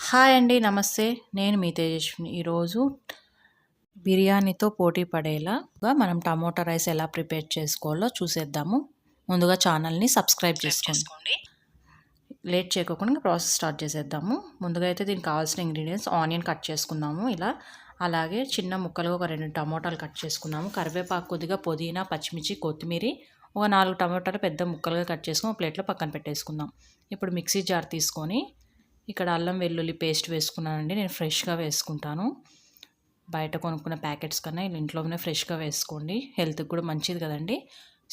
Hi అండి. నమస్తే. నేను మీ తేజస్విని. ఈరోజు బిర్యానీతో పోటీ పడేలాగా మనం టమోటా రైస్ ఎలా ప్రిపేర్ చేసుకోవాలో చూసేద్దాము. ముందుగా ఛానల్‌ని సబ్స్క్రైబ్ చేసుకోండి. లేట్ చేయకోకుండా ప్రాసెస్ స్టార్ట్ చేసేద్దాము. ముందుగా అయితే దీనికి కావాల్సిన ఇంగ్రీడియంట్స్ ఆనియన్ కట్ చేసుకుందాము ఇలా. అలాగే చిన్న ముక్కలుగా ఒక 2 టమోటాలు కట్ చేసుకున్నాము. కరివేపాకు, కొద్దిగా పుదీనా, పచ్చిమిర్చి, కొత్తిమీర, ఒక 4 టమోటాలు పెద్ద ముక్కలుగా కట్ చేసుకొని ప్లేట్లో పక్కన పెట్టేసుకుందాం. ఇప్పుడు మిక్సీ జార్ తీసుకొని ఇక్కడ అల్లం వెల్లుల్లి పేస్ట్ వేసుకున్నానండి. నేను ఫ్రెష్గా వేసుకుంటాను. బయట కొనుక్కున్న ప్యాకెట్స్ కన్నా ఇంట్లోనే ఫ్రెష్గా వేసుకోండి. హెల్త్కి కూడా మంచిది కదండి.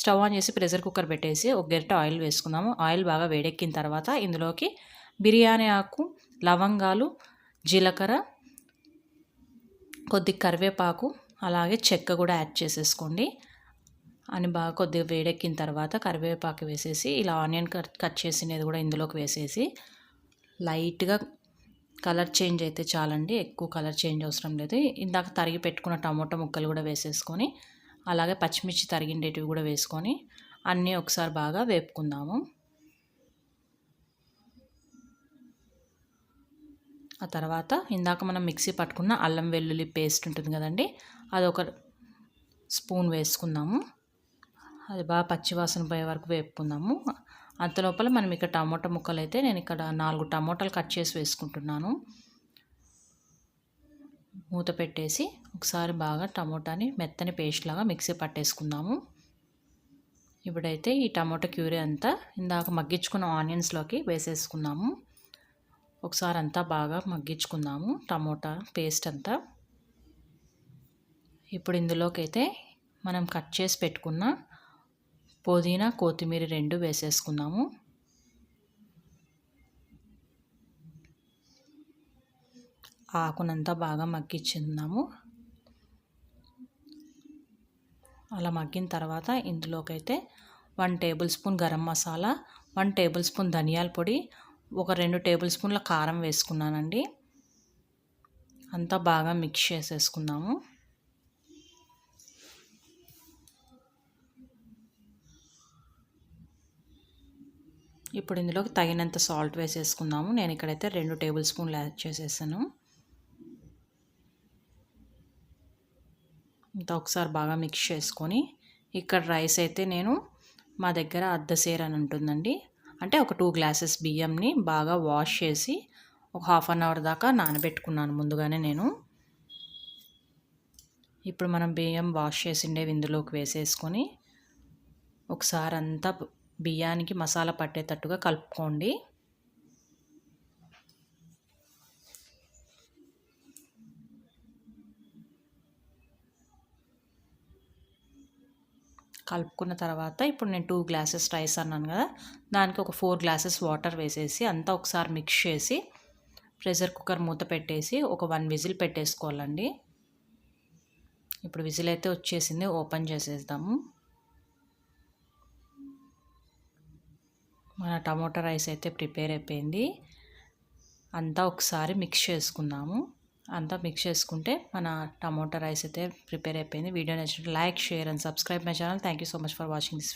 స్టవ్ ఆన్ చేసి ప్రెషర్ కుక్కర్ పెట్టేసి ఒక గరిటె ఆయిల్ వేసుకుందాము. ఆయిల్ బాగా వేడెక్కిన తర్వాత ఇందులోకి బిర్యానీ ఆకు, లవంగాలు, జీలకర్ర, కొద్ది కరివేపాకు, అలాగే చెక్క కూడా యాడ్ చేసేసుకోండి. అని బాగా కొద్దిగా వేడెక్కిన తర్వాత కరివేపాకు వేసేసి ఇలా ఆనియన్ కట్ చేసినది కూడా ఇందులోకి వేసేసి లైట్గా కలర్ చేంజ్ అయితే చాలండి. ఎక్కువ కలర్ చేంజ్ అవసరం లేదు. ఇందాక తరిగి పెట్టుకున్న టమోటా ముక్కలు కూడా వేసేసుకొని అలాగే పచ్చిమిర్చి తరిగిండేటివి కూడా వేసుకొని అన్నీ ఒకసారి బాగా వేపుకుందాము. ఆ తర్వాత ఇందాక మనం మిక్సీ పట్టుకున్న అల్లం వెల్లుల్లి పేస్ట్ ఉంటుంది కదండి, అది ఒక స్పూన్ వేసుకుందాము. అది బాగా పచ్చివాసన పోయే వరకు వేపుకుందాము. అంతలోపల మనం ఇక్కడ టమోటా ముక్కలు అయితే నేను ఇక్కడ 4 టమోటాలు కట్ చేసి వేసుకుంటున్నాను. మూత పెట్టేసి ఒకసారి బాగా టమోటాని మెత్తని పేస్ట్ లాగా మిక్సీ పట్టేసుకుందాము. ఇప్పుడైతే ఈ టమోటా క్యూరీ అంతా ఇందాక మగ్గించుకున్న ఆనియన్స్లోకి వేసేసుకుందాము. ఒకసారి అంతా బాగా మగ్గించుకుందాము టమోటా పేస్ట్ అంతా. ఇప్పుడు ఇందులోకి అయితే మనం కట్ చేసి పెట్టుకున్న పుదీనా, కొత్తిమీర 2 వేసేసుకుందాము. ఆకునంతా బాగా మగ్గించుకుందాము. అలా మగ్గిన తర్వాత ఇందులోకి అయితే 1 table spoon garam masala, 1 table spoon ధనియాల పొడి, ఒక 2 టేబుల్ స్పూన్ల కారం వేసుకున్నానండి. అంతా బాగా మిక్స్ చేసేసుకుందాము. ఇప్పుడు ఇందులోకి తగినంత సాల్ట్ వేసేసుకుందాము. నేను ఇక్కడైతే 2 టేబుల్ స్పూన్లు యాడ్ చేసేసాను. ఇంత ఒకసారి బాగా మిక్స్ చేసుకొని ఇక్కడ రైస్ అయితే నేను మా దగ్గర అర్ధసేర్ అని ఉంటుందండి, అంటే ఒక 2 గ్లాసెస్ బియ్యంని బాగా వాష్ చేసి ఒక ½ అన్ అవర్ దాకా నానబెట్టుకున్నాను ముందుగానే నేను. ఇప్పుడు మనం బియ్యం వాష్ చేసిండేవి ఇందులోకి వేసేసుకొని ఒకసారి అంతా బియ్యానికి మసాలా పట్టేటట్టుగా కలుపుకోండి. కలుపుకున్న తర్వాత ఇప్పుడు నేను 2 గ్లాసెస్ రైస్ అన్నాను కదా, దానికి ఒక 4 గ్లాసెస్ వాటర్ వేసేసి అంతా ఒకసారి మిక్స్ చేసి ప్రెషర్ కుక్కర్ మూత పెట్టేసి ఒక 1 విజిల్ పెట్టేసుకోవాలండి. ఇప్పుడు విజిల్ అయితే వచ్చేసింది. ఓపెన్ చేసేద్దాము. మన టమోటా రైస్ అయితే ప్రిపేర్ అయిపోయింది. అంతా ఒకసారి మిక్స్ చేసుకుందాము. అంతా మిక్స్ చేసుకుంటే మన టమోటా రైస్ అయితే ప్రిపేర్ అయిపోయింది. వీడియో నచ్చినట్లయితే like, share and subscribe my channel. Thank you so much for watching this video.